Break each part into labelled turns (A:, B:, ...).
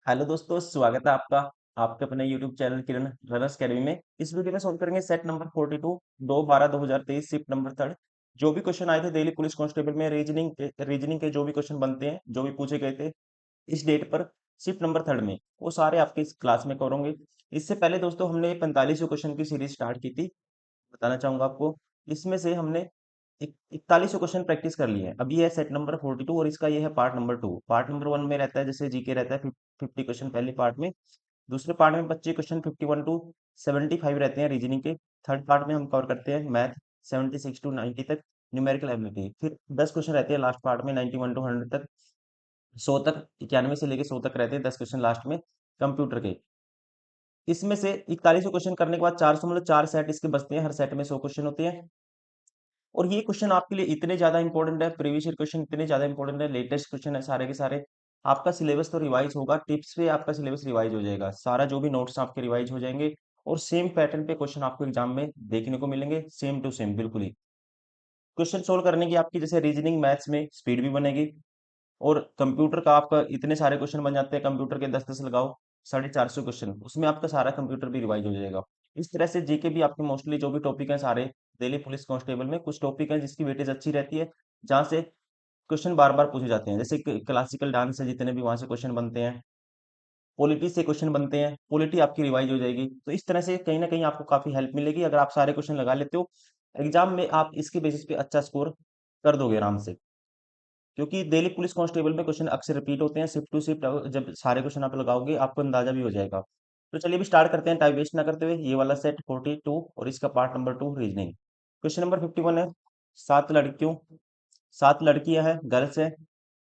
A: Hello दोस्तों, स्वागत है आपका आपके अपने यूट्यूब चैनल किरण रनर्स अकेडमी में। इस वीडियो में सॉल्व करेंगे set number 42 2/12/2023 shift number third. जो भी क्वेश्चन आए थे दिल्ली पुलिस कांस्टेबल में रीजनिंग के जो भी क्वेश्चन बनते हैं, जो भी पूछे गए थे इस डेट पर शिफ्ट नंबर थर्ड में, वो सारे आपके इस क्लास में करोगे। इससे पहले दोस्तों हमने 45 क्वेश्चन की सीरीज स्टार्ट की थी, बताना चाहूंगा आपको। इसमें से हमने 41 क्वेश्चन प्रैक्टिस कर लिए हैं। अभी है सेट नंबर 42 और इसका ये है पार्ट नंबर 2। पार्ट नंबर 1 में रहता है जैसे जीके रहता है 50 क्वेश्चन पहले पार्ट में। दूसरे पार्ट में 25 क्वेश्चन 51 टू 75 रहते हैं रीजनिंग के। थर्ड पार्ट में हम कवर करते हैं मैथ 76 टू 90 तक, न्यूमेरिकल एबिलिटी। फिर 10 क्वेश्चन रहते हैं लास्ट पार्ट में 91 टू 100 तक, 100 तक, 91 से लेके 100 तक रहते हैं 10 क्वेश्चन लास्ट में कंप्यूटर के। इसमें से 41 क्वेश्चन करने के बाद 400 मतलब 4 सेट इसके बचते हैं, हर सेट में 100 क्वेश्चन होते हैं। और ये क्वेश्चन आपके लिए इतने ज्यादा इंपॉर्टेंट है, प्रीवियस ईयर क्वेश्चन इतने ज्यादा इंपॉर्टेंट है, लेटेस्ट क्वेश्चन है सारे के सारे। आपका सिलेबस तो रिवाइज होगा, टिप्स पे आपका सिलेबस रिवाइज हो जाएगा, सारा जो भी नोट्स आपके रिवाइज हो जाएंगे। और सेम पैटर्न पे क्वेश्चन आपको एग्जाम में देखने को मिलेंगे, सेम टू सेम बिल्कुल ही। क्वेश्चन सोल्व करने की आपकी जैसे रीजनिंग मैथ्स में स्पीड भी बनेगी। और कंप्यूटर का आपका इतने सारे क्वेश्चन बन जाते हैं, कंप्यूटर के 10-10 लगाओ, 450 क्वेश्चन, उसमें आपका सारा कंप्यूटर भी रिवाइज हो जाएगा। इस तरह से जीके भी आपके मोस्टली जो भी टॉपिक है सारे दिल्ली पुलिस कांस्टेबल में कुछ टॉपिक है जिसकी वेटेज अच्छी रहती है, जहाँ से क्वेश्चन बार बार पूछे जाते हैं। जैसे क्लासिकल डांस है, जितने भी वहां से क्वेश्चन बनते हैं, पॉलिटी से क्वेश्चन बनते हैं, पॉलिटी आपकी रिवाइज हो जाएगी। तो इस तरह से कहीं ना कहीं आपको काफी हेल्प मिलेगी अगर आप सारे क्वेश्चन लगा लेते हो। एग्जाम में आप इसके बेसिस पे अच्छा स्कोर कर दोगे आराम से, क्योंकि दिल्ली पुलिस कांस्टेबल में क्वेश्चन अक्सर रिपीट होते हैं शिफ्ट टू शिफ्ट। जब सारे क्वेश्चन आप लगाओगे आपको अंदाजा भी हो जाएगा। तो चलिए भी स्टार्ट करते हैं टाइम वेस्ट ना करते हुए। ये वाला सेट 42 और इसका part number 2 reasoning. Question number 51 है। सात लड़कियों सात लड़कियां हैं, गर्ल्स हैं,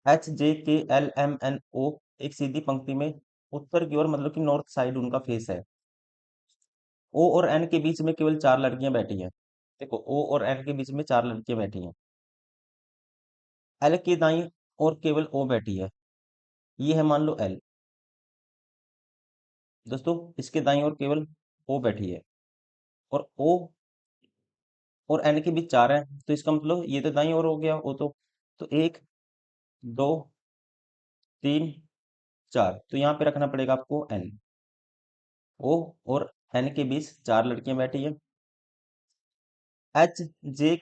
A: HJKLMNO, एक सीधी पंक्ति में उत्तर की ओर, मतलब कि नॉर्थ साइड उनका फेस है। ओ और एन के बीच में केवल चार लड़कियां बैठी हैं। देखो, ओ और एन के बीच में चार लड़कियां बैठी हैं। एल की दाई और केवल ओ बैठी है। ये है मान लो एल। दोस्तों, इसके दाईं ओर केवल ओ बैठी है, और ओ और एन के बीच चार है। तो इसका मतलब ये तो दाईं ओर हो गया ओ तो एक, दो, तीन, चार, तो यहाँ पे रखना पड़ेगा आपको एन। ओ और एन के बीच चार लड़कियां बैठी है। एच, जे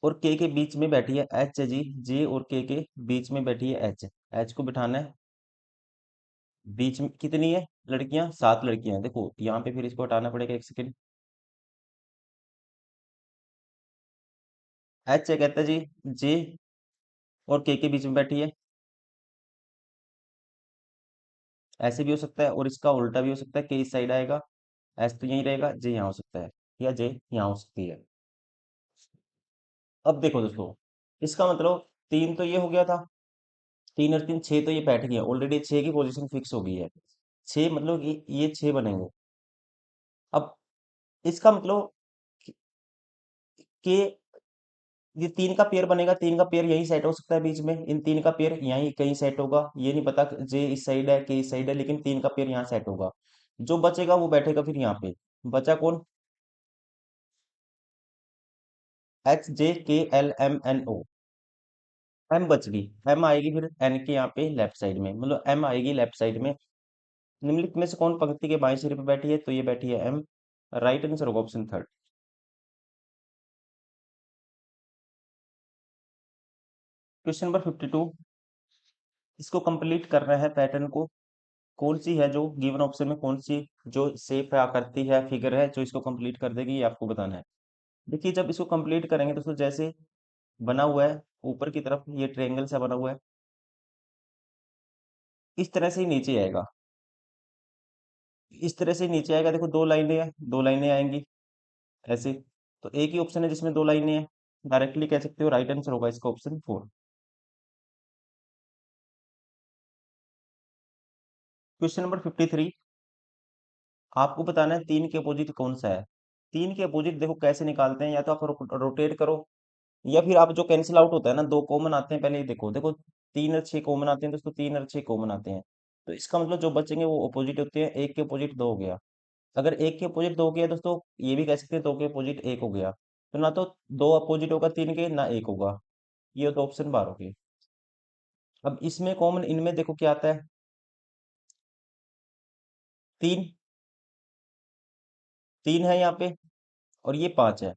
A: और के बीच में बैठी है एच जी। जे और के बीच में बैठी है एच। एच को बिठाना है बीच में। कितनी है लड़कियां? सात लड़कियां हैं। देखो यहाँ पे फिर इसको हटाना पड़ेगा, एक सेकेंड। एच कहता है जी, जे और के बीच में बैठी है। ऐसे भी हो सकता है और इसका उल्टा भी हो सकता है, के इस साइड आएगा, एस तो यहीं रहेगा, जे यहाँ हो सकता है, या जे यहाँ हो सकती है। अब देखो दोस्तों, इसका मतलब तीन तो ये हो गया था, तीन और तीन छह, तो ये बैठ गया ऑलरेडी, छह की पोजीशन फिक्स हो गई है। छह मतलब ये छह बनेंगे। अब इसका मतलब कि ये तीन का पेयर बनेगा, तीन का पेयर यही सेट हो सकता है बीच में, इन तीन का पेयर यहीं कहीं सेट होगा। ये नहीं पता जे इस साइड है के इस साइड है, लेकिन तीन का पेयर यहाँ सेट होगा। जो बचेगा वो बैठेगा फिर यहाँ पे। बचा कौन? HJKLMNO। एम बच गई, एम आएगी फिर एन के यहाँ पे लेफ्ट साइड में, मतलब एम आएगी लेफ्ट साइड में। निम्नलिखित में से कौन पंक्ति के बाएं सिरे पे बैठी है? तो ये बैठी है एम। राइट आंसर होगा ऑप्शन थर्ड। क्वेश्चन नंबर 52, इसको कंप्लीट करना है पैटर्न को। कौन सी है जो गिवन ऑप्शन में, कौन सी जो शेप है, आकृति है, फिगर है, जो इसको कंप्लीट कर देगी, ये आपको बताना है। देखिए, जब इसको कंप्लीट करेंगे दोस्तों, जैसे बना हुआ है ऊपर की तरफ, ये ट्रायंगल सा बना हुआ है, इस तरह से ही नीचे आएगा। इस तरह से नीचे आएगा। देखो दो लाइनें हैं, दो लाइनें आएंगी ऐसे। तो एक ही ऑप्शन है जिसमें दो लाइनें हैं, डायरेक्टली कह सकते हो राइट आंसर होगा इसका ऑप्शन 4। क्वेश्चन नंबर 53, आपको बताना है तीन के अपोजिट कौन सा है। तीन के अपोजिट देखो कैसे निकालते हैं, या तो आप रोटेट करो, या फिर आप जो कैंसिल आउट होता है ना, दो कॉमन आते हैं पहले ही देखो। देखो, तीन और छह कॉमन आते हैं दोस्तों, तीन और छह कॉमन आते हैं। तो इसका मतलब जो बचेंगे वो अपोजिट होते हैं। एक के अपोजिट दो हो गया। अगर एक के अपोजिट दो हो गया दोस्तों, ये भी कह सकते हैं दो के अपोजिट एक हो गया। तो ना तो दो अपोजिट होगा तीन के, ना एक होगा। ये तो ऑप्शन बार हो गई। अब इसमें कॉमन इनमें देखो क्या आता है, तीन, तीन है यहाँ पे, और ये पांच है।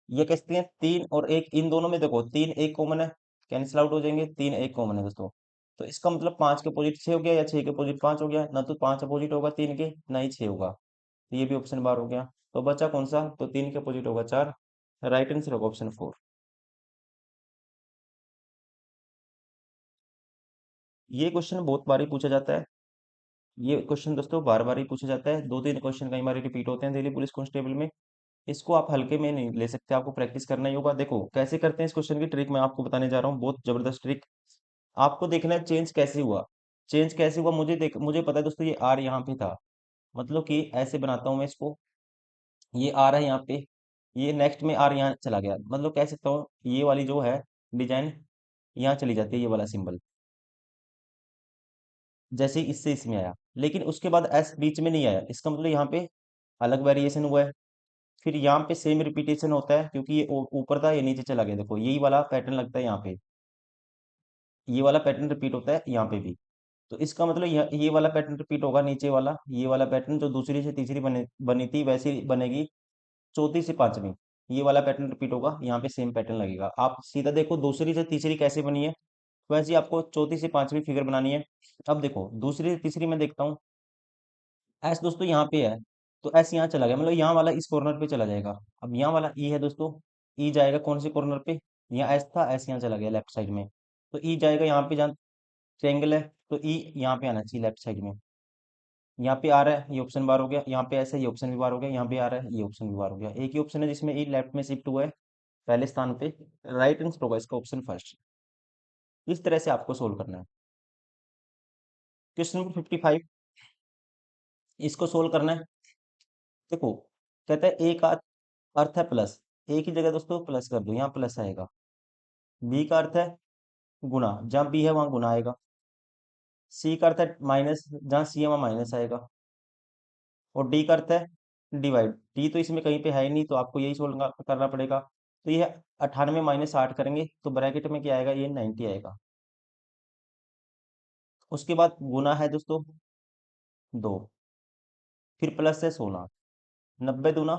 A: ये कहते हैं तीन और एक, इन दोनों में देखो तीन एक कॉमन है, कैंसिल आउट हो जाएंगे, तीन एक कॉमन है दोस्तों। तो इसका मतलब पांच के अपोजिट छह हो गया, या छह के अपोजिट पांच हो गया, ना तो पांच अपोजिट होगा तीन के, ना ही छह होगा। तो ये भी ऑप्शन बार हो गया। तो बचा कौन सा, तो तीन के अपोजिट होगा चार। राइट आंसर होगा ऑप्शन फोर। ये क्वेश्चन बहुत बार ही पूछा जाता है। ये क्वेश्चन दोस्तों बार बार ही पूछा जाता है, दो तीन क्वेश्चन कई बार रिपीट होते हैं दिल्ली पुलिस कांस्टेबल में। इसको आप हल्के में नहीं ले सकते, आपको प्रैक्टिस करना ही होगा। देखो कैसे करते हैं इस क्वेश्चन की ट्रिक मैं आपको बताने जा रहा हूँ, बहुत जबरदस्त ट्रिक। आपको देखना है चेंज कैसे हुआ। चेंज कैसे हुआ, मुझे पता है दोस्तों, ये आर यहाँ पे था। मतलब कि ऐसे बनाता हूँ मैं इसको, ये आर है यहाँ पे, ये नेक्स्ट में आर यहाँ चला गया, मतलब कह सकता हूँ ये वाली जो है डिजाइन यहाँ चली जाती है, ये वाला सिंबल जैसे ही इससे इसमें आया। लेकिन उसके बाद एस बीच में नहीं आया, इसका मतलब यहाँ पे अलग वेरिएशन हुआ है। फिर यहाँ पे सेम रिपीटेशन होता है, क्योंकि ये ऊपर था, ये नीचे चला गया, देखो यही वाला पैटर्न लगता है यहाँ पे। ये वाला पैटर्न रिपीट होता है यहाँ पे भी। तो इसका मतलब ये वाला पैटर्न रिपीट होगा, नीचे वाला ये वाला पैटर्न जो दूसरी से तीसरी बनी थी वैसी बनेगी चौथी से पांचवी। ये वाला पैटर्न रिपीट होगा, यहाँ पे सेम पैटर्न लगेगा। आप सीधा देखो दूसरी से तीसरी कैसे बनी है, वैसे ही आपको चौथी से पांचवी फिगर बनानी है। अब देखो दूसरी से तीसरी में देखता हूँ, एस दोस्तों यहाँ पे है, तो एस यहाँ चला गया, मतलब यहाँ वाला इस कॉर्नर पे चला जाएगा। अब यहाँ वाला ई है दोस्तों, ई जाएगा कौन से कॉर्नर पे, यहाँ एस था, एस यहाँ चला गया लेफ्ट साइड में। तो ई जाएगा यहाँ पे जहाँ ट्रेंगल है, तो ई यहाँ पे आना चाहिए लेफ्ट साइड में। यहाँ पे आ रहा है, ये ऑप्शन बार हो गया, यहाँ पे ऐसे ये ऑप्शन भी बार हो गया, यहाँ पे आ रहा है, ये ऑप्शन भी बार हो गया। एक ही ऑप्शन है जिसमें ई लेफ्ट में शिफ्ट हुआ है पहले स्थान पे। राइट आंसर होगा इसका ऑप्शन फर्स्ट। इस तरह से आपको सोल्व करना है। क्वेश्चन नंबर 55, इसको सोल्व करना है। देखो कहता है ए का अर्थ है प्लस, ए की जगह दोस्तों प्लस कर दो, यहाँ प्लस आएगा। बी का अर्थ है गुना, जहाँ बी है वहां गुना आएगा। सी का अर्थ है माइनस, जहाँ सी है वहां माइनस आएगा। और डी का अर्थ है डिवाइड, डी तो इसमें कहीं पे है ही नहीं, तो आपको यही सोल्व करना पड़ेगा। तो ये 98 माइनस 8 करेंगे तो ब्रैकेट में क्या आएगा, ये 90 आएगा। उसके बाद गुना है दोस्तों दो, फिर प्लस है 16, 90 दूना,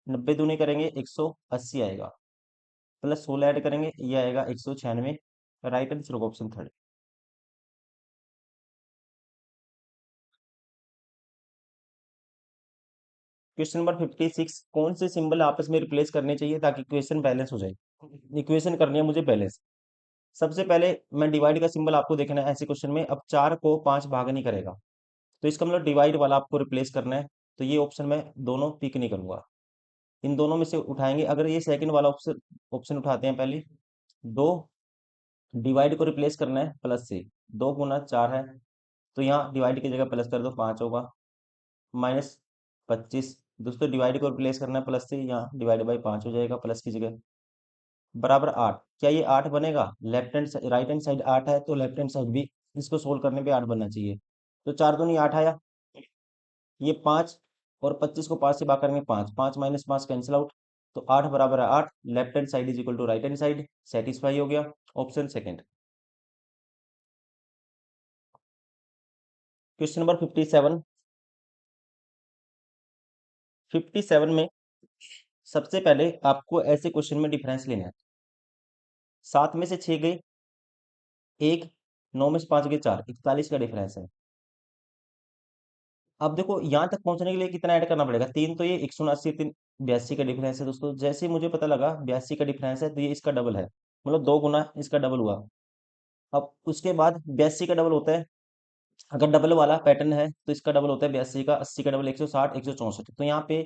A: 90 दूनी करेंगे 180 आएगा, प्लस 16 ऐड करेंगे ये आएगा 196। राइट आंसर होगा ऑप्शन थर्ड। क्वेश्चन नंबर 56, कौन से सिंबल आपस में रिप्लेस करने चाहिए ताकि इक्वेशन बैलेंस हो जाए। इक्वेशन करनी है मुझे बैलेंस। सबसे पहले मैं डिवाइड का सिंबल आपको देखना है ऐसे क्वेश्चन में। अब चार को पांच भाग नहीं करेगा, तो इसका मतलब डिवाइड वाला आपको रिप्लेस करना है। तो ये ऑप्शन मैं दोनों पिक नहीं करूंगा, इन दोनों में से उठाएंगे। अगर ये सेकंड वाला ऑप्शन ऑप्शन उठाते हैं पहले, दो डिवाइड को रिप्लेस करना है प्लस से, दो गुना चार है, तो यहाँ डिवाइड की जगह प्लस कर दो, पाँच होगा। माइनस 25, दोस्तों डिवाइड को रिप्लेस करना है प्लस से, यहाँ डिवाइड बाई पाँच हो जाएगा प्लस की जगह, बराबर आठ। क्या ये आठ बनेगा, left hand right hand side आठ है, तो लेफ्ट हैंड साइड भी इसको सोल्व करने पे आठ बनना चाहिए। तो चार दूनी आठ आया, ये पाँच, और 25 को पाँच से भाग करेंगे पाँच, पाँच माइनस पाँच कैंसिल आउट, तो आठ बराबर है आठ, left hand side is equal to right hand side, satisfy हो गया ऑप्शन सेकंड। क्वेश्चन नंबर 57, 57 में सबसे पहले आपको ऐसे क्वेश्चन में डिफरेंस लेना है। सात में से छह गए एक, नौ में से पांच गए चार, 41 का डिफरेंस है। अब देखो यहाँ तक पहुंचने के लिए कितना ऐड करना पड़ेगा, तीन, तो ये 179, तीन 82 का डिफरेंस है दोस्तों। जैसे ही मुझे पता लगा 82 का डिफरेंस है, तो ये इसका डबल है, मतलब दो गुना इसका डबल हुआ। अब उसके बाद 82 का डबल होता है, अगर डबल वाला पैटर्न है तो इसका डबल होता है 82 का, 80 का डबल 160, 164। तो यहाँ पे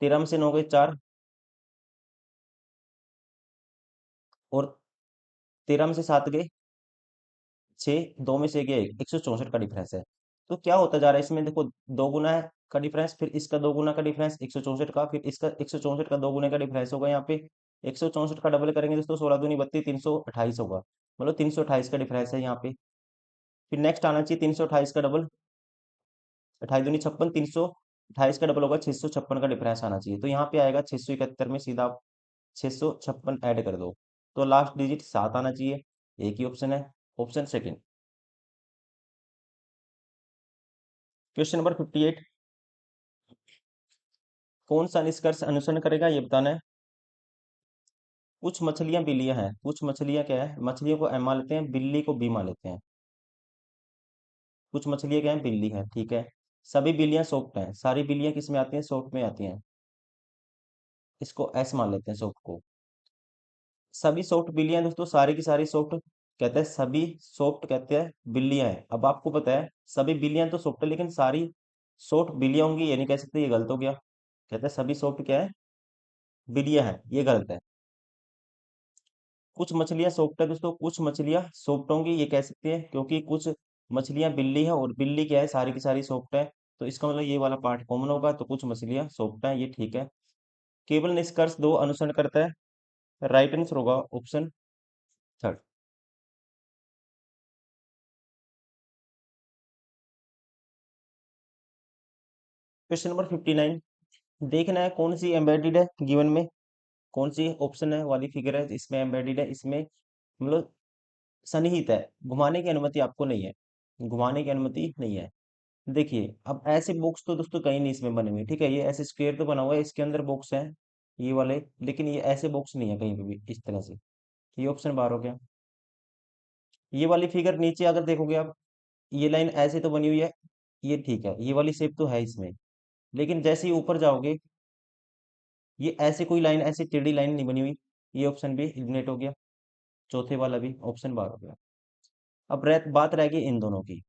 A: 13 में से 9 गए चार, और 13 में से सात गए छः, दो में से गया एक, 164 का डिफरेंस है। तो क्या होता जा रहा है इसमें, देखो दो गुना है का डिफरेंस, फिर इसका दो गुना का डिफरेंस 164 का, फिर इसका 164 का दो गुने का डिफरेंस होगा यहाँ पे। 164 का डबल करेंगे दोस्तों, 16 दूनी 32, 328 होगा, मतलब 328 का डिफरेंस है यहाँ पे। फिर नेक्स्ट आना चाहिए 328 का डबल, 28 दूनी 56, 328 का डबल होगा 656 का डिफरेंस आना चाहिए। तो यहाँ पे आएगा 671 में सीधा आप 656 ऐड कर दो, तो लास्ट डिजिट सात आना चाहिए। एक ही ऑप्शन है, ऑप्शन सेकंड। क्वेश्चन नंबर 58, कौन सा निष्कर्ष अनुसरण करेगा ये बताना है। कुछ मछलियां बिल्लियां हैं, कुछ मछलियां क्या है, मछलियों को एम मान लेते हैं, बिल्ली को बी मान लेते हैं। कुछ मछलियां क्या है, बिल्ली है, ठीक है। सभी बिल्लियां सॉफ्ट हैं, सारी बिल्लियां किस में आती हैं, सॉफ्ट में आती हैं। इसको एस मान लेते हैं, सॉफ्ट को। सभी सॉफ्ट बिल्लियां दोस्तों, सारी की सारी सॉफ्ट, कहते हैं सभी सॉफ्ट, कहते हैं बिल्लियां हैं। अब आपको पता है सभी बिल्लियां तो सॉफ्ट है, लेकिन सारी सॉफ्ट बिल्लियां होंगी ये नहीं कह सकते, ये गलत हो गया। कहते हैं सभी सॉफ्ट क्या है, बिल्लियां हैं, ये गलत है। कुछ मछलियां सॉफ्ट है दोस्तों, कुछ मछलियां सॉफ्ट होंगी ये कह सकते हैं, क्योंकि कुछ मछलियां बिल्ली है और बिल्ली क्या है, सारी की सारी सॉफ्ट है। तो इसका मतलब ये वाला पार्ट कॉमन होगा, तो कुछ मछलियां सॉफ्ट है, ये ठीक है। केवल निष्कर्ष दो अनुसरण करता है, राइट आंसर होगा ऑप्शन थर्ड। क्वेश्चन नंबर 59, देखना है कौन सी एम्बेडेड है गिवन में, कौन सी ऑप्शन है वाली फिगर है इसमें एम्बेडेड है, इसमें मतलब सन्निहित है, घुमाने की अनुमति आपको नहीं है, घुमाने की अनुमति नहीं है। देखिए अब ऐसे बॉक्स तो दोस्तों कहीं नहीं इसमें बने हुए, ठीक है, ये ऐसे स्क्वायर तो बना हुआ है, इसके अंदर बॉक्स है ये वाले, लेकिन ये ऐसे बॉक्स नहीं है कहीं पे भी इस तरह से। ये ऑप्शन बाहर हो गया। ये वाली फिगर नीचे अगर देखोगे आप, ये लाइन ऐसे तो बनी हुई है, ये ठीक है, ये वाली शेप तो है इसमें, लेकिन जैसे ही ऊपर जाओगे, ये ऐसे कोई लाइन, ऐसी टेढ़ी लाइन नहीं बनी हुई, ये ऑप्शन भी एलिमिनेट हो गया, चौथे वाला भी ऑप्शन बाहर हो गया। अब बात रह गई इन दोनों की।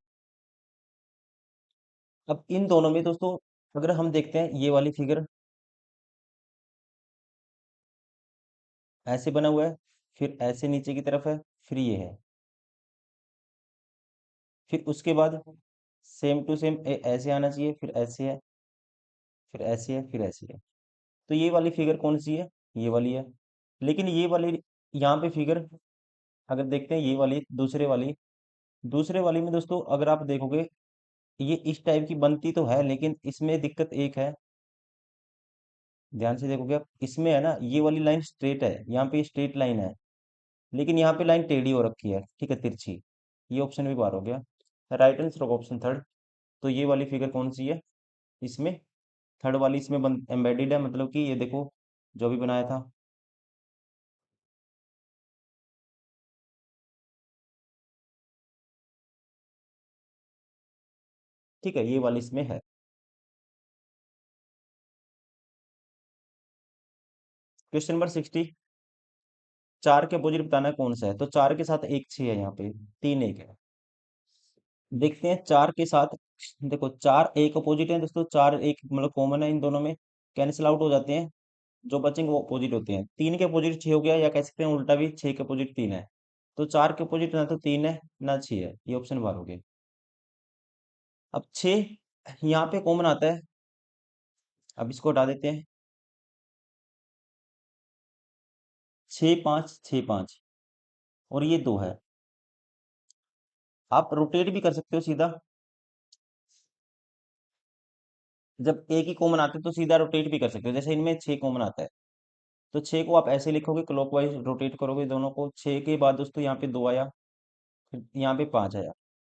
A: अब इन दोनों में दोस्तों अगर हम देखते हैं ये वाली फिगर, ऐसे बना हुआ है, फिर ऐसे नीचे की तरफ है, फिर ये है, फिर उसके बाद सेम टू सेम ऐसे आना चाहिए, फिर ऐसे है, फिर ऐसे है, फिर ऐसे है। तो ये वाली फिगर कौन सी है, ये वाली है। लेकिन ये वाली यहाँ पे फिगर अगर देखते हैं, ये वाली दूसरे वाली में दोस्तों अगर आप देखोगे, ये इस टाइप की बनती तो है, लेकिन इसमें दिक्कत एक है, ध्यान से देखोगे आप, इसमें है ना ये वाली लाइन स्ट्रेट है, यहाँ पे स्ट्रेट लाइन है, लेकिन यहाँ पे लाइन टेढ़ी हो रखी है, ठीक है, तिरछी। ये ऑप्शन भी बाहर हो गया, राइट आंसर होगा ऑप्शन थर्ड। तो ये वाली फिगर कौन सी है, इसमें थर्ड वाली इसमें एम्बेडेड है, मतलब कि ये देखो जो भी बनाया था। ठीक है, ये वाली इसमें है। क्वेश्चन नंबर 60, चार के अपोजिट बताना है कौन सा है, तो चार के साथ एक छह है, यहाँ पे तीन एक है। देखते हैं चार के साथ, देखो चार एक अपोजिट है दोस्तों, चार एक मतलब कॉमन है इन दोनों में, कैंसिल आउट हो जाते हैं, जो बचेंगे वो अपोजिट होते हैं। तीन के अपोजिट छह हो गया, या कह सकते हैं उल्टा भी, छह के अपोजिट तीन है। तो चार के अपोजिट ना तो तीन है ना छह है, ये ऑप्शन बार हो गए। अब छह यहाँ पे कॉमन आता है, अब इसको हटा देते हैं, छः पाँच, और ये दो है। आप रोटेट भी कर सकते हो सीधा, जब एक ही कॉमन आते हैं तो सीधा रोटेट भी कर सकते हो, जैसे इनमें छह कॉमन आता है, तो छह को आप ऐसे लिखोगे, क्लॉकवाइज रोटेट करोगे दोनों को, छह के बाद दोस्तों यहाँ पे दो आया, फिर यहाँ पे पाँच आया,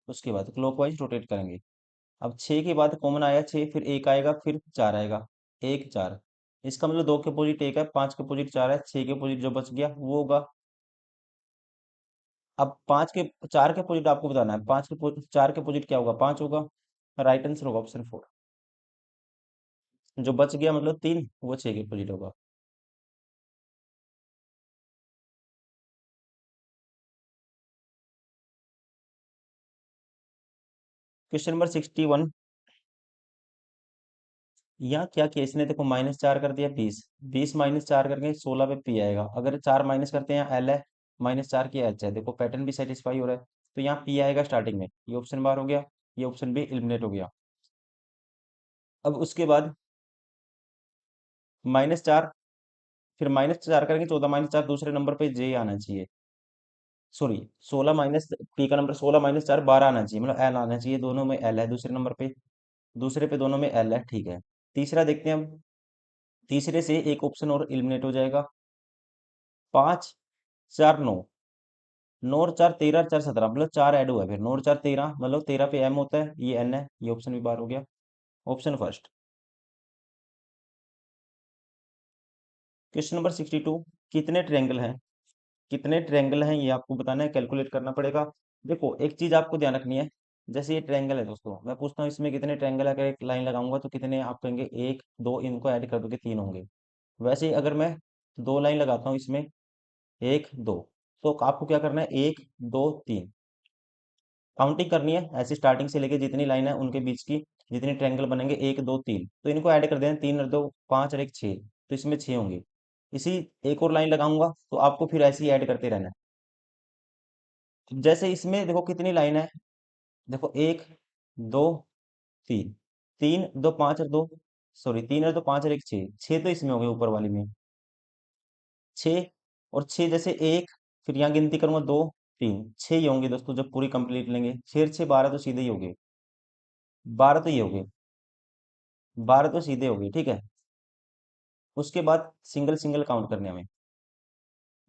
A: उसके बाद क्लॉकवाइज रोटेट करेंगे। अब छः के बाद कॉमन आया छः, फिर एक आएगा, फिर चार आएगा, एक चार। इसका मतलब दो के अपोजिट एक है, पाँच के अपोजिट चार है, छः के अपोजिट जो बच गया वो होगा। अब पाँच के चार के अपोजिट आपको बताना है, चार के अपोजिट क्या होगा, पाँच होगा, राइट आंसर होगा ऑप्शन फोर। जो बच गया मतलब तीन, वो छः के अपोजिट होगा। क्वेश्चन नंबर 61, यहाँ क्या किया इसने, देखो माइनस चार कर दिया, बीस, बीस माइनस चार करके 16 पे पी आएगा, अगर चार माइनस करते हैं एल है, माइनस चार की एच है, देखो पैटर्न भी सेटिस्फाई हो रहा है, तो यहाँ पी आएगा स्टार्टिंग में, ये ऑप्शन बार हो गया, ये ऑप्शन भी एलिमिनेट हो गया। अब उसके बाद माइनस चार, फिर माइनस चार करेंगे, 14 माइनस चार, दूसरे नंबर पे जे आना चाहिए, सॉरी 16 माइनस, पी का नंबर 16 माइनस चार 12 आना चाहिए, मतलब एल आना चाहिए, दोनों में एल है दूसरे नंबर पे, दूसरे पे दोनों में एल है, ठीक है। तीसरा देखते हैं हम, तीसरे से एक ऑप्शन और एलिमिनेट हो जाएगा, पाँच चार नौ, 9 और 4 13 और 4 17, मतलब 4 ऐड हुआ है, फिर 9 और 4 13, मतलब 13 पे m होता है, ये n है, ये ऑप्शन भी बार हो गया। Option first. क्वेश्चन नंबर 62, कितने ट्रायंगल हैं? कितने ट्रायंगल हैं ये आपको बताना है, कैलकुलेट करना पड़ेगा। देखो एक चीज आपको ध्यान रखनी है, जैसे ये ट्रायंगल है दोस्तों, मैं पूछता हूँ इसमें कितने ट्रायंगल है, अगर एक लाइन लगाऊंगा तो कितने आप कहेंगे, एक दो, इनको ऐड कर दोगे 3 होंगे। वैसे ही अगर मैं दो लाइन लगाता हूँ इसमें, एक दो, तो आपको क्या करना है, एक दो तीन काउंटिंग करनी है, ऐसे स्टार्टिंग से लेके जितनी लाइन है उनके बीच की, जितने ट्रायंगल बनेंगे एक दो तीन, तो इनको ऐड कर देना, 3 और 2 5 और एक 6, तो इसमें 6 होंगे। इसी एक और लाइन लगाऊंगा तो आपको फिर ऐसे ही ऐड करते रहना है। जैसे इसमें देखो कितनी लाइन है, देखो एक दो तीन, 3 2 5 और दो, सॉरी 3 और 2 5 और एक 6, 6 तो इसमें हो गए ऊपर वाली में, 6, और 6 जैसे एक, फिर यहाँ गिनती करूंगा दो तीन, 6 ही होंगे दोस्तों जब पूरी कंप्लीट लेंगे, 6 6 12 तो सीधे ही हो गए, 12 तो ये हो गए, 12 तो सीधे हो गए, ठीक है। उसके बाद सिंगल सिंगल काउंट करने हमें,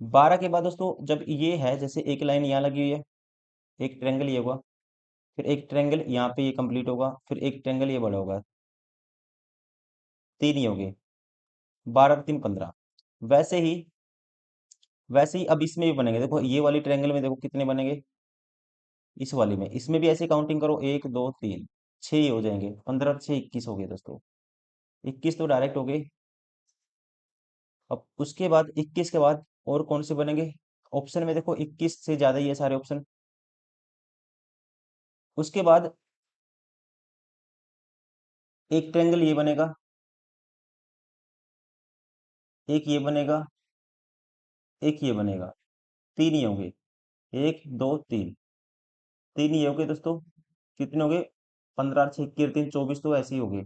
A: 12 के बाद दोस्तों जब ये है, जैसे एक लाइन यहाँ लगी हुई है, एक ट्रायंगल ये होगा, फिर एक ट्रायंगल यहाँ पे ये कंप्लीट होगा, फिर एक ट्रायंगल ये बड़ा होगा, 3 ही हो गए, 12 3 15। वैसे ही वैसे ही अब इसमें भी बनेंगे, देखो ये वाली ट्रायंगल में देखो कितने बनेंगे, इस वाली में, इसमें भी ऐसे काउंटिंग करो, एक दो तीन, 6 ही हो जाएंगे, 15 और 6 21 हो गए दोस्तों, 21 तो डायरेक्ट हो गए। अब उसके बाद 21 के बाद और कौन से बनेंगे, ऑप्शन में देखो 21 से ज्यादा ही है सारे ऑप्शन। उसके बाद एक ट्रायंगल ये बनेगा, एक ये बनेगा, एक ये बनेगा, 3 ही होंगे, एक दो तीन, 3 ही होंगे दोस्तों। कितने हो गए, 15 और 6 21 3 24, तो ऐसे ही हो गए।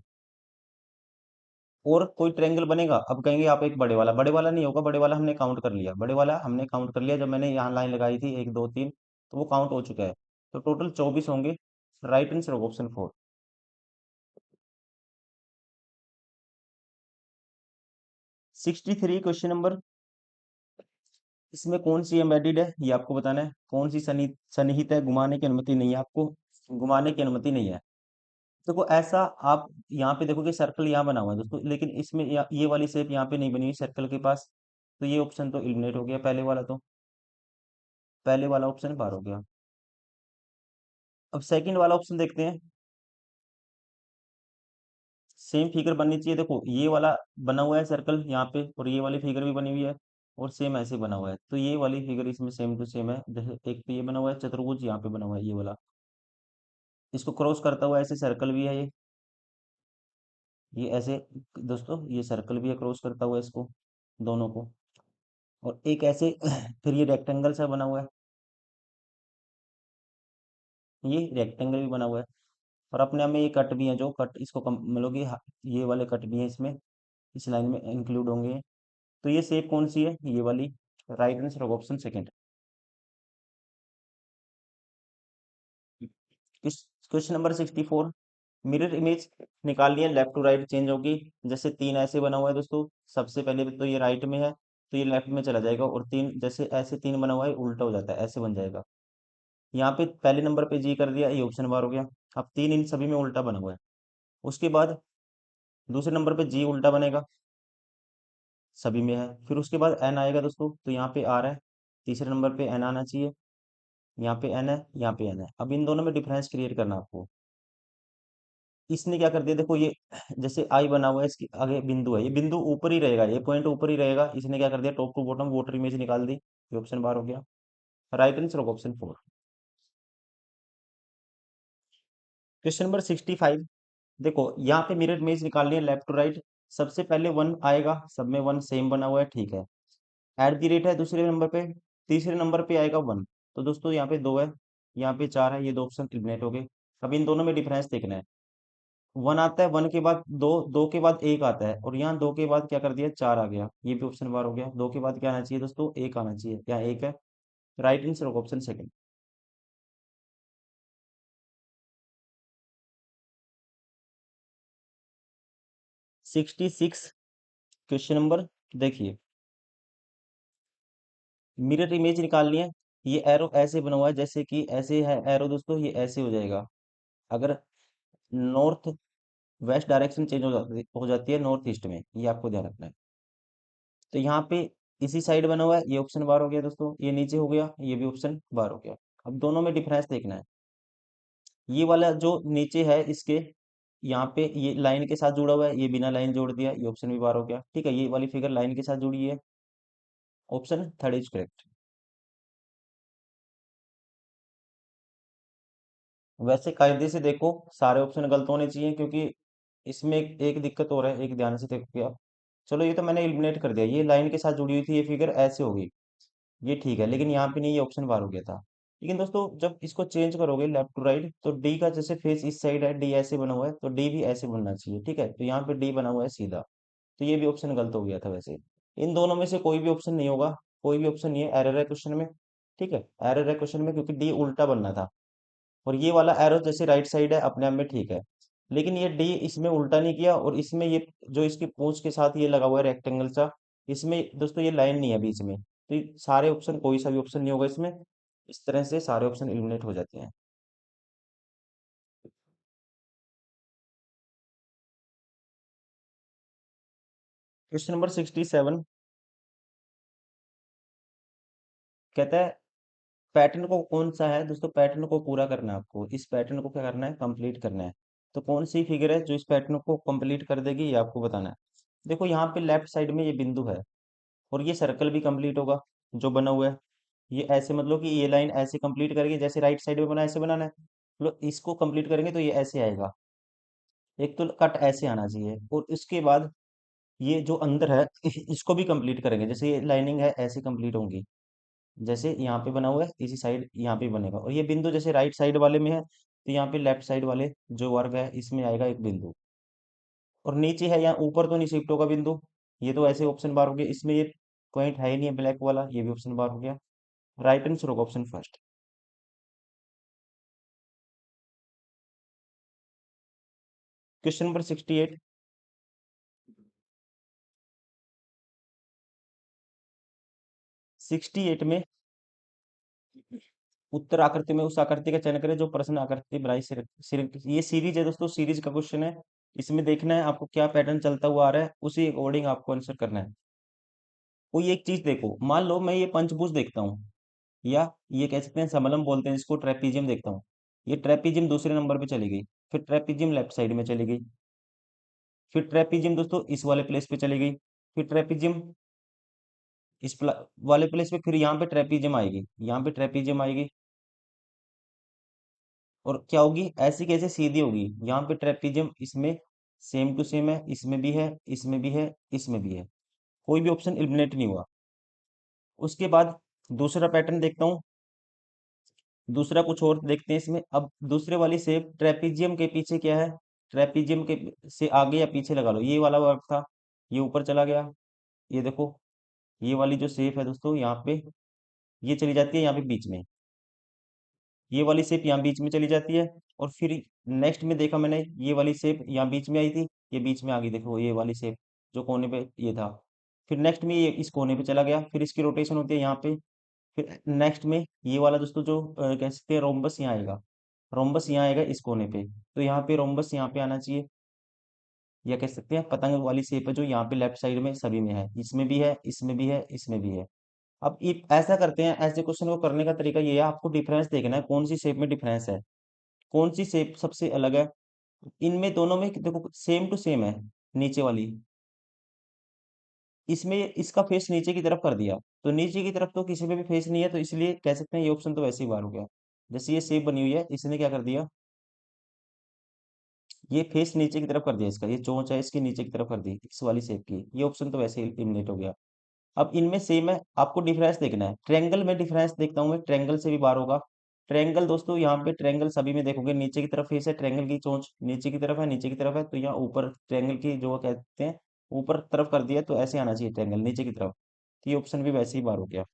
A: और कोई ट्रायंगल बनेगा, अब कहेंगे आप एक बड़े वाला, बड़े वाला नहीं होगा, बड़े वाला हमने काउंट कर लिया, बड़े वाला हमने काउंट कर लिया, जब मैंने यहाँ लाइन लगाई थी एक दो तीन, तो वो काउंट हो चुका है, तो टोटल 24 होंगे। राइट आंसर होगा ऑप्शन 4। 63 क्वेश्चन नंबर, इसमें कौन सी एम्बेडेड है ये आपको बताना है, कौन सी सन्निहित है, घुमाने की अनुमति नहीं है आपको, घुमाने की अनुमति नहीं है। देखो ऐसा, आप यहाँ पे देखोगे सर्कल यहाँ बना हुआ है दोस्तों, लेकिन इसमें ये वाली शेप यहाँ पे नहीं बनी हुई सर्कल के पास, तो ये ऑप्शन तो एलिमिनेट हो गया, पहले वाला तो, पहले वाला ऑप्शन बाहर हो गया। अब सेकंड वाला ऑप्शन देखते हैं, सेम फिगर बननी चाहिए, देखो ये वाला बना हुआ है सर्कल यहाँ पे, और ये वाली फिगर भी बनी हुई है, और सेम ऐसे बना हुआ है, तो ये वाली फिगर इसमें सेम टू सेम है, जैसे एक पे ये बना हुआ है चतुर्भुज, यहाँ पे बना हुआ है ये वाला, इसको क्रॉस करता हुआ ऐसे सर्कल भी है ये ऐसे, दोस्तों ये सर्कल भी है क्रॉस करता हुआ इसको, दोनों को, और एक ऐसे फिर ये रेक्टेंगल सा बना हुआ है, ये रेक्टेंगल भी बना हुआ है, और अपने आप में ये कट भी है, जो कट इसको मतलब कि ये वाले कट भी है इसमें, इस लाइन में इंक्लूड होंगे, तो ये शेप कौन सी है, ये वाली। राइट आंसर होगा ऑप्शन सेकंड। इस क्वेश्चन नंबर 64, मिरर इमेज निकालनी है, लेफ्ट टू राइट चेंज होगी, जैसे 3 ऐसे बना हुआ है दोस्तों, सबसे पहले तो ये राइट में है, तो ये लेफ्ट में चला जाएगा, और 3 जैसे ऐसे 3 बना हुआ है उल्टा हो जाता है, ऐसे बन जाएगा। यहाँ पे पहले नंबर पे जी कर दिया, ये ऑप्शन बार हो गया। अब 3 इन सभी में उल्टा बना हुआ है। उसके बाद दूसरे नंबर पे जी उल्टा बनेगा, सभी में है, फिर उसके बाद एन आएगा दोस्तों, तो यहाँ पे आ रहा है, तीसरे नंबर पे एन आना चाहिए, यहाँ पे एन है, यहाँ पे एन है। अब इन दोनों में डिफरेंस क्रिएट करना आपको। इसने क्या कर दिया, देखो ये जैसे आई बना हुआ है, इसके आगे बिंदु है, ये बिंदु ऊपर ही रहेगा, ये पॉइंट ऊपर ही रहेगा, इसने क्या कर दिया, top to bottom water image निकाल दी, ये ऑप्शन बार हो गया। राइट आंसर होगा ऑप्शन 4। क्वेश्चन नंबर 65, देखो यहाँ पे मिरर इमेज निकालनी है, लेफ्ट टू राइट, सबसे पहले 1 आएगा, सब में 1 सेम बना हुआ है, ठीक है। एट दी रेट है दूसरे नंबर पे, तीसरे नंबर पे आएगा 1, तो दोस्तों यहाँ पे 2 है, यहाँ पे 4 है, ये दो ऑप्शन एलिमिनेट हो गए। अब इन दोनों में डिफरेंस देखना है, 1 आता है, 1 के बाद 2, 2 के बाद 1 आता है, और यहाँ 2 के बाद क्या कर दिया, 4 आ गया, ये भी ऑप्शन बार हो गया। 2 के बाद क्या आना चाहिए दोस्तों, 1 आना चाहिए, यहाँ 1 है। राइट आंसर होगा ऑप्शन सेकंड। 66 क्वेश्चन नंबर, देखिए मिरर इमेज निकालनी है, ये एरो ऐसे बना हुआ है जैसे कि ऐसे है एरो दोस्तों, ये ऐसे हो जाएगा। अगर नॉर्थ वेस्ट डायरेक्शन चेंज हो जाती है नॉर्थ ईस्ट में, ये आपको ध्यान रखना है। तो यहाँ पे इसी साइड बना हुआ है, ये ऑप्शन बार हो गया दोस्तों, ये नीचे हो गया, ये भी ऑप्शन बार हो गया। अब दोनों में डिफरेंस देखना है। ये वाला जो नीचे है इसके यहाँ पे ये लाइन के साथ जुड़ा हुआ है, ये बिना लाइन जोड़ दिया, ये ऑप्शन भी बार हो गया। ठीक है, ये वाली फिगर लाइन के साथ जुड़ी है, ऑप्शन थर्ड इज करेक्ट। वैसे कायदे से देखो सारे ऑप्शन गलत होने चाहिए, क्योंकि इसमें एक दिक्कत और है, एक ध्यान से देखो आप। चलो ये तो मैंने एलिमिनेट कर दिया, ये लाइन के साथ जुड़ी हुई थी, ये फिगर ऐसे होगी, ये ठीक है, लेकिन यहाँ पे नहीं, ये ऑप्शन बार हो गया था। लेकिन दोस्तों जब इसको चेंज करोगे लेफ्ट टू राइट, तो डी का जैसे फेस इस साइड है, डी ऐसे बना हुआ है, तो डी भी ऐसे बनना चाहिए। ठीक है, तो यहाँ पे डी बना हुआ है सीधा, तो ये भी ऑप्शन गलत हो गया था वैसे। इन दोनों में से कोई भी ऑप्शन नहीं होगा, कोई भी ऑप्शन नहीं है, एरर है क्वेश्चन में। ठीक है, एरर है क्वेश्चन में, क्योंकि डी उल्टा बनना था। और ये वाला एरो जैसे राइट साइड है अपने आप में ठीक है, लेकिन ये डी इसमें उल्टा नहीं किया, और इसमें ये जो इसकी पूंछ के साथ ये लगा हुआ है रेक्टेंगल सा, इसमें दोस्तों ये लाइन नहीं है बीच में, तो ये सारे ऑप्शन, कोई सा भी ऑप्शन नहीं होगा इसमें। इस तरह से सारे ऑप्शन एलिमिनेट हो जाते हैं। क्वेश्चन नंबर 67 कहता है, पैटर्न को कौन सा है दोस्तों, पैटर्न को पूरा करना है आपको, इस पैटर्न को क्या करना है, कंप्लीट करना है। तो कौन सी फिगर है जो इस पैटर्न को कंप्लीट कर देगी, ये आपको बताना है। देखो यहाँ पे लेफ्ट साइड में ये बिंदु है, और ये सर्कल भी कंप्लीट होगा जो बना हुआ है। ये ऐसे मतलब कि ये लाइन ऐसे कंप्लीट करेंगे, जैसे राइट साइड में बना है, ऐसे बनाना है, मतलब इसको कंप्लीट करेंगे तो ये ऐसे आएगा। एक तो कट ऐसे आना चाहिए, और इसके बाद ये जो अंदर है इसको भी कंप्लीट करेंगे, जैसे ये लाइनिंग है ऐसे कंप्लीट होंगी, जैसे यहाँ पे बना हुआ है इसी साइड यहाँ पे बनेगा। और ये बिंदु जैसे राइट साइड वाले में है, तो यहाँ पे लेफ्ट साइड वाले जो वर्ग है इसमें आएगा एक बिंदु। और नीचे है, यहाँ ऊपर तो नहीं शिफ्ट होगा बिंदु, ये तो ऐसे ऑप्शन बार हो गया, इसमें ये पॉइंट है ही नहीं है ब्लैक वाला, ये भी ऑप्शन बार हो गया। राइट आंसर होगा ऑप्शन फर्स्ट। Question number 68। 68 में उत्तर आकृति में उस आकृति का चयन करें जो प्रश्न आकृति बनाई ये सीरीज है दोस्तों, सीरीज का क्वेश्चन है। इसमें देखना है आपको क्या पैटर्न चलता हुआ आ रहा है, उसी अकॉर्डिंग आपको आंसर करना है। कोई एक चीज देखो, मान लो मैं ये पंचभुज देखता हूँ, या ये कह सकते हैं समलम बोलते हैं इसको, ट्रेपीजियम देखता हूँ। ये ट्रेपीजियम दूसरे नंबर पे चली गई, फिर ट्रेपीजियम लेफ्ट साइड में चली गई, फिर ट्रेपीजियम दोस्तों इस वाले प्लेस पे चली गई, फिर ट्रेपीजियम वाले प्लेस पे, फिर यहाँ पे ट्रेपीजियम आएगी, यहाँ पे ट्रेपीजियम आएगी, और क्या होगी, ऐसी कैसे सीधी होगी, यहाँ पे ट्रेपीजियम इसमें सेम टू सेम है, इसमें भी है, इसमें भी है, इसमें भी है, कोई भी ऑप्शन एलिमिनेट नहीं हुआ। उसके बाद दूसरा पैटर्न देखता हूँ, दूसरा कुछ और देखते हैं इसमें। अब दूसरे वाली शेप ट्रेपीजियम के पीछे क्या है, ट्रेपीजियम के से आगे या पीछे लगा लो, ये वाला वर्ग था, ये ऊपर चला गया। ये देखो, ये वाली जो शेप है दोस्तों यहाँ पे, ये चली जाती है यहाँ पे बीच में, ये वाली शेप यहाँ बीच में चली जाती है। और फिर नेक्स्ट में देखा मैंने, ये वाली शेप यहाँ बीच में आई थी, ये बीच में आ गई, देखो ये वाली शेप जो कोने पे ये था। फिर नेक्स्ट में ये इस कोने पे चला गया, फिर इसकी रोटेशन होती है यहाँ पे। फिर नेक्स्ट में ये वाला दोस्तों जो कह सकते हैं रोम्बस यहाँ आएगा, रोम्बस यहाँ आएगा इस कोने पे, तो यहाँ पे रोम्बस यहाँ पे आना चाहिए। या कह सकते हैं पतंग वाली शेप है जो यहाँ पे लेफ्ट साइड में सभी में है, इसमें भी है, इसमें भी है, इसमें भी है। अब ऐसा करते हैं, ऐसे क्वेश्चन को करने का तरीका ये है, आपको डिफरेंस देखना है, कौन सी शेप में डिफरेंस है, कौन सी शेप सबसे अलग है। इनमें दोनों में देखो सेम टू सेम है, नीचे वाली, इसमें इसका फेस नीचे की तरफ कर दिया, तो नीचे की तरफ तो किसी में भी फेस नहीं है, तो इसलिए कह सकते हैं ये ऑप्शन तो वैसे ही बाहर हो गया। जैसे ये शेप बनी हुई है, इसने क्या कर दिया, ये फेस नीचे की तरफ कर दिया, इसका ये चोंच है इसकी नीचे की तरफ कर दी इस वाली शेप की, ये ऑप्शन तो वैसे ही एलिमिनेट हो गया। अब इनमें सेम है, आपको डिफरेंस देखना है, ट्रेंगल में डिफरेंस देखता हूँ मैं, ट्रेंगल से भी बार होगा। ट्रेंगल दोस्तों यहाँ पे ट्रेंगल सभी में देखोगे नीचे की तरफ फेस है, ट्रेंगल की चोंच नीचे की तरफ है, नीचे की तरफ है, तो यहाँ ऊपर ट्रेंगल की जो कहते हैं ऊपर तरफ कर दिया, तो ऐसे आना चाहिए ट्रेंगल नीचे की तरफ, तो ये ऑप्शन भी वैसे ही बार हो गया।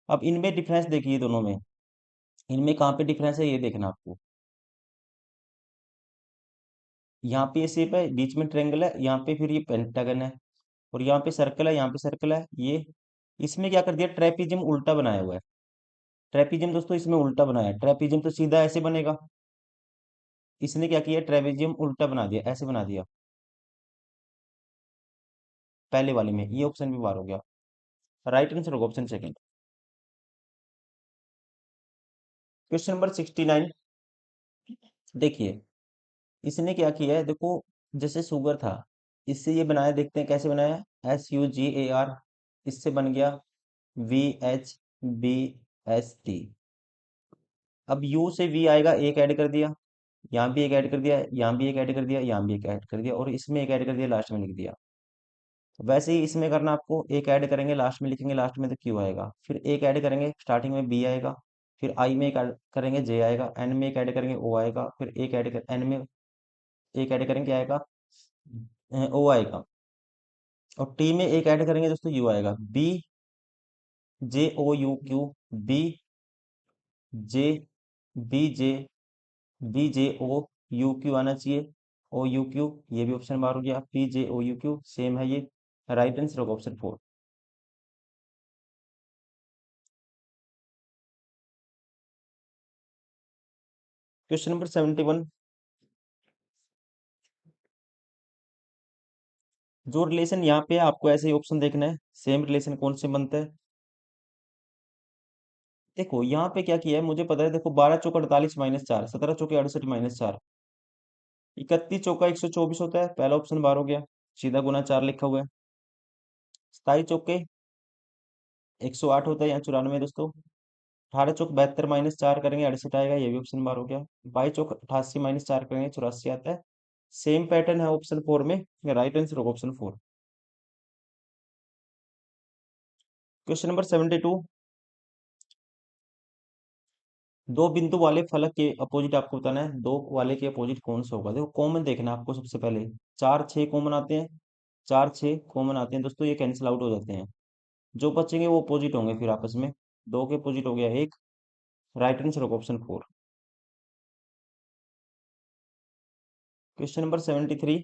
A: अब इनमें डिफरेंस देखिए दोनों में, इनमें कहाँ पे डिफरेंस है ये देखना आपको। यहाँ पे ये शेप है, बीच में ट्रेंगल है, यहाँ पे फिर ये पेंटागन है, और यहाँ पे सर्कल है, यहाँ पे सर्कल है, ये इसमें क्या कर दिया, ट्रेपीजियम उल्टा बनाया हुआ है, ट्रेपीजियम दोस्तों इसमें उल्टा बनाया, ट्रेपीजियम तो सीधा ऐसे बनेगा, इसने क्या किया, ट्रेपीजियम उल्टा बना दिया, ऐसे बना दिया पहले वाले में, ये ऑप्शन भी बार हो गया। राइट आंसर होगा ऑप्शन सेकंड। क्वेश्चन नंबर 69, देखिए इसने क्या किया है, देखो जैसे शुगर था, इससे ये बनाया, देखते हैं कैसे बनाया, SUGAR, इससे बन गया VHBST। अब U से V आएगा, एक ऐड कर दिया, यहाँ भी एक ऐड कर दिया, यहाँ भी एक ऐड कर दिया, यहाँ भी एक ऐड कर दिया, और इसमें एक ऐड कर दिया, लास्ट में लिख दिया। तो वैसे ही इसमें करना आपको, एक ऐड करेंगे लास्ट में लिखेंगे, लास्ट में तो Q आएगा, फिर एक ऐड करेंगे स्टार्टिंग में B आएगा, फिर I में एक ऐड करेंगे J आएगा, N में एक ऐड करेंगे O आएगा, फिर एक ऐड कर N में एक ऐड करेंगे क्या आएगा, O आएगा, और T में एक ऐड करेंगे दोस्तों U आएगा, BJOUQ, जे BJOUQ आना चाहिए, OUQ, ये भी ऑप्शन बार हो गया, PJOUQ सेम है ये। राइट आंसर होगा ऑप्शन 4। क्वेश्चन नंबर 71, जो रिलेशन यहाँ पे है, आपको ऐसे ही ऑप्शन देखना है, सेम रिलेशन कौन से बनता है। देखो यहाँ पे क्या किया है, मुझे पता है, देखो 12 चौक 48 - 4, 17 चौके 68 - 4, 31 चौका 124 होता है, पहला ऑप्शन बार हो गया, सीधा गुना 4 लिखा हुआ है। 27 चौके 108 होता है, यहाँ 94 दोस्तों। 18 चौक 72 - 4 करेंगे, 68 आएगा, ये भी ऑप्शन बार हो गया। 22 चौक 88 - 4 करेंगे, 84 आता है। सेम पैटर्न है ऑप्शन 4 में, राइट आंसर होगा ऑप्शन 4। क्वेश्चन नंबर 72, दो बिंदु वाले फलक के अपोजिट आपको बताना है, दो वाले के अपोजिट कौन सा होगा। देखो कॉमन देखना है आपको, सबसे पहले 4 6 कॉमन आते हैं, 4 6 कॉमन आते हैं दोस्तों, ये कैंसिल आउट हो जाते हैं, जो बचेंगे वो अपोजिट होंगे फिर आपस में। दो के अपोजिट हो गया एक, राइट आंसर होगा ऑप्शन 4। क्वेश्चन नंबर 73,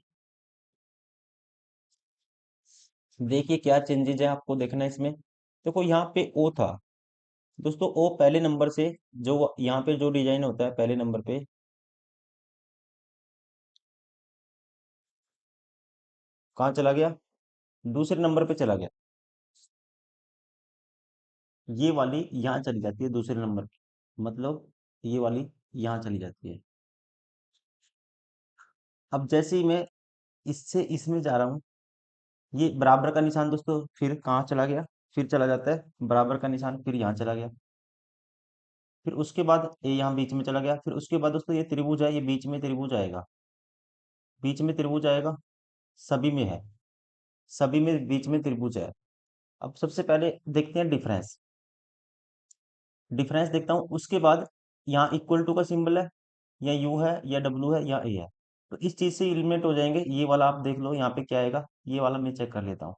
A: देखिए क्या चेंजेज है आपको देखना है इसमें। देखो यहाँ पे ओ था दोस्तों, ओ पहले नंबर से, जो यहाँ पे जो डिजाइन होता है पहले नंबर पे, कहाँ चला गया, दूसरे नंबर पे चला गया। ये वाली यहाँ चली जाती है दूसरे नंबर पे, मतलब ये वाली यहाँ चली जाती है। अब जैसे ही मैं इससे इसमें जा रहा हूँ, ये बराबर का निशान दोस्तों फिर कहाँ चला गया, फिर चला जाता है बराबर का निशान, फिर यहाँ चला गया, फिर उसके बाद ये यहाँ बीच में चला गया, फिर उसके बाद दोस्तों ये त्रिभुज है, ये बीच में त्रिभुज आएगा, बीच में त्रिभुज आएगा, सभी में है, सभी में बीच में त्रिभुज है। अब सबसे पहले देखते हैं डिफरेंस, डिफरेंस देखता हूँ, उसके बाद यहाँ इक्वल टू का सिंबल है, या यू है या डब्लू है या ए है, तो इस चीज से एलिमिनेट हो जाएंगे। ये वाला आप देख लो यहाँ पे क्या आएगा, ये वाला मैं चेक कर लेता हूँ,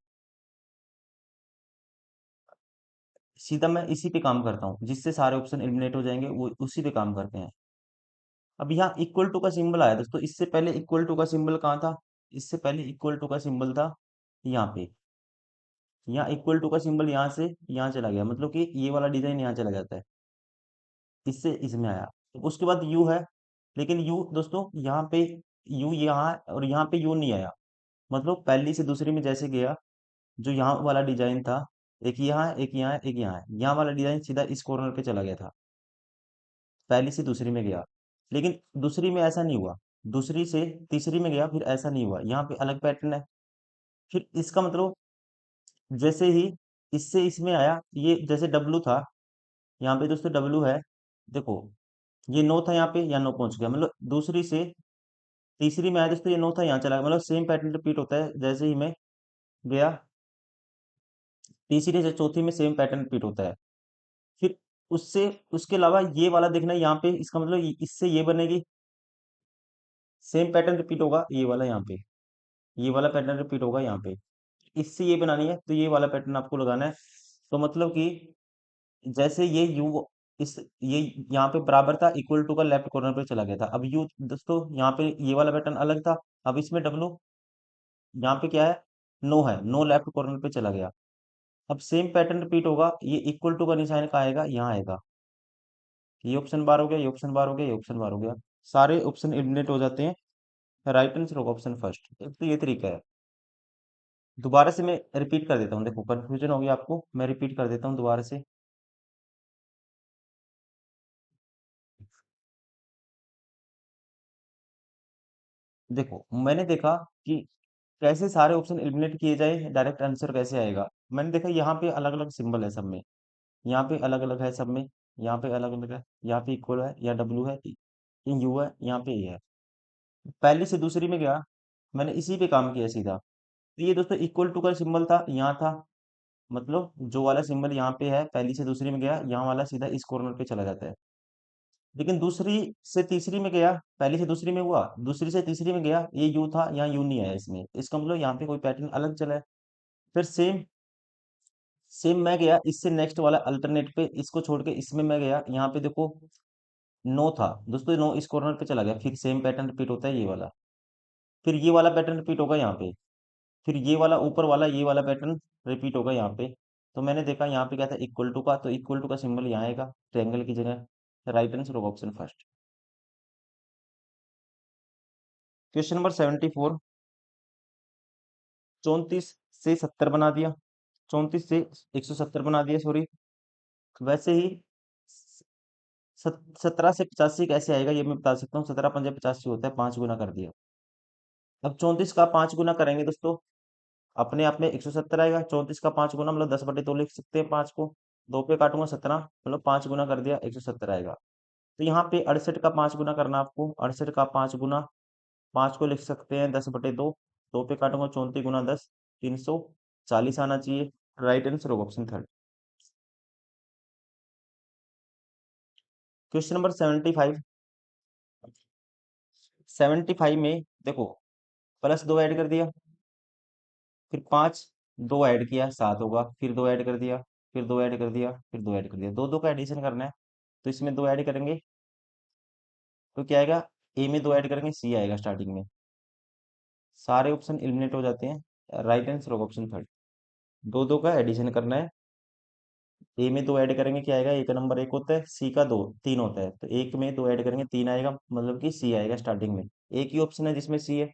A: सीधा मैं इसी पे काम करता हूँ, जिससे सारे ऑप्शन एलिमिनेट हो जाएंगे, वो उसी पे काम करते हैं। अब यहाँ इक्वल टू का सिंबल आया दोस्तों, इससे पहले इक्वल टू का सिंबल कहाँ था, इससे पहले इक्वल टू का सिंबल था यहाँ पे, यहाँ इक्वल टू का सिंबल यहाँ से यहाँ चला गया, मतलब कि ये वाला डिजाइन यहाँ चला जाता है, इससे इसमें आया। तो उसके बाद यू है, लेकिन यू दोस्तों यहाँ पे, यू यहाँ है, और यहाँ पे यू नहीं आया, मतलब पहली से दूसरी में जैसे गया, जो यहाँ वाला डिजाइन था, एक यहाँ है, एक यहाँ है, एक यहाँ है, यहाँ वाला डिजाइन सीधा इस कॉर्नर पे चला गया था, पहली से दूसरी में गया, लेकिन दूसरी में ऐसा नहीं हुआ, दूसरी से तीसरी में गया, फिर ऐसा नहीं हुआ, यहाँ पे अलग पैटर्न है। फिर इसका मतलब, जैसे ही इससे इसमें आया, ये जैसे डब्लू था, यहाँ पे दोस्तों डब्लू है, देखो ये नो था यहाँ पे, यहाँ नो पहुंच गया, मतलब दूसरी से तीसरी में आया दोस्तों, ये नो था यहाँ चला गया, मतलब सेम पैटर्न रिपीट होता है, जैसे ही मैं गया तीसरी से चौथी में सेम पैटर्न रिपीट होता है। फिर उससे उसके अलावा ये वाला देखना है, यहाँ पे इसका मतलब इससे ये बनेगी, सेम पैटर्न रिपीट होगा, ये वाला यहाँ पे, ये वाला पैटर्न रिपीट होगा यहाँ पे, इससे ये बनानी है, तो ये वाला पैटर्न आपको लगाना है। तो मतलब कि जैसे ये यू, इस ये यहाँ पे बराबर था, इक्वल टू का लेफ्ट कॉर्नर पे चला गया था, अब यू दोस्तों यहाँ पे ये वाला पैटर्न अलग था, अब इसमें डब्लू, यहाँ पे क्या है, नो है, नो लेफ्ट कॉर्नर पे चला गया। अब सेम पैटर्न रिपीट होगा, ये इक्वल टू का निशान का आएगा, यहाँ आएगा, ये ऑप्शन बार हो गया, ये ऑप्शन बार हो गया, ये ऑप्शन बार हो गया। सारे ऑप्शन एलिमिनेट हो जाते हैं। राइट आंसर होगा ऑप्शन फर्स्ट। एक तो ये तरीका है। दोबारा से मैं रिपीट कर देता हूँ, देखो कंफ्यूजन होगी आपको, मैं रिपीट कर देता हूँ दोबारा से। देखो मैंने देखा कि कैसे सारे ऑप्शन एलिमिनेट किए जाए, डायरेक्ट आंसर कैसे आएगा। मैंने देखा यहाँ पे अलग अलग सिंबल है सब में, यहाँ पे अलग अलग है सब में, यहाँ पे अलग अलग है, यहाँ पे इक्वल है, यहाँ डब्लू है, ये यू है, यहाँ पे ए है। पहली से दूसरी में गया, मैंने इसी पे काम किया सीधा। तो ये दोस्तों इक्वल टू का सिंबल था, यहाँ था, मतलब जो वाला सिंबल यहाँ पे है पहली से दूसरी में गया, यहाँ वाला सीधा इस कॉर्नर पे चला जाता है। लेकिन दूसरी से तीसरी में गया, पहली से दूसरी में हुआ, दूसरी से तीसरी में गया, ये यू था, यहाँ यू नहीं आया इसमें, इसका मतलब यहाँ पे कोई पैटर्न अलग चला है। फिर सेम सेम मैं गया इससे नेक्स्ट वाला अल्टरनेट पे, इसको छोड़ के इसमें मैं गया, यहाँ पे देखो नो था दोस्तों, नो इस कॉर्नर पे चला गया, फिर सेम पैटर्न रिपीट होता है ये वाला। फिर ये वाला पैटर्न रिपीट होगा यहाँ पे, फिर ये वाला ऊपर वाला ये वाला पैटर्न रिपीट होगा यहाँ पे। तो मैंने देखा यहाँ पे क्या था, इक्वल टू का, तो इक्वल टू का सिंबल यहाँ आएगा ट्रायंगल की जगह। राइट आंसर होगा ऑप्शन फर्स्ट। Question number 74। 34 से 70 बना दिया, 34 से 170 बना दिया, सॉरी। वैसे ही 17 से 85 कैसे आएगा ये मैं बता सकता हूँ। 17 पंजे 85 होता है, 5 गुना कर दिया। अब 34 का 5 गुना करेंगे दोस्तों, अपने आप में 170 आएगा। 34 का 5 गुना मतलब 10/2 लिख सकते हैं, 5 को 2 पे काटूंगा 17, मतलब 5 गुना कर दिया 170 आएगा। तो यहाँ पे 68 का 5 गुना करना आपको, 68 का 5 गुना, 5 को लिख सकते हैं 10/2, 2 पे काटूंगा 34 गुना 10, 340 आना चाहिए। राइट आंसर होगा ऑप्शन थर्ड। Question number 75। 75 में देखो, +2 ऐड कर दिया, फिर 5, 2 ऐड किया 7 होगा, फिर 2 ऐड कर दिया, फिर 2 ऐड कर दिया, फिर 2 ऐड कर दिया, दो दो का एडिशन करना है। तो इसमें 2 ऐड करेंगे तो क्या आएगा, ए में 2 ऐड करेंगे सी आएगा स्टार्टिंग में। सारे ऑप्शन एलिमिनेट हो जाते हैं। राइट आंसर होगा ऑप्शन थर्ड। दो दो का एडिशन करना है। ए में 2 ऐड करेंगे क्या आएगा, ए का नंबर 1 होता है, सी का 2 3 होता है, तो एक में 2 ऐड करेंगे 3 आएगा, मतलब कि सी आएगा स्टार्टिंग में। एक ही ऑप्शन है जिसमें सी है।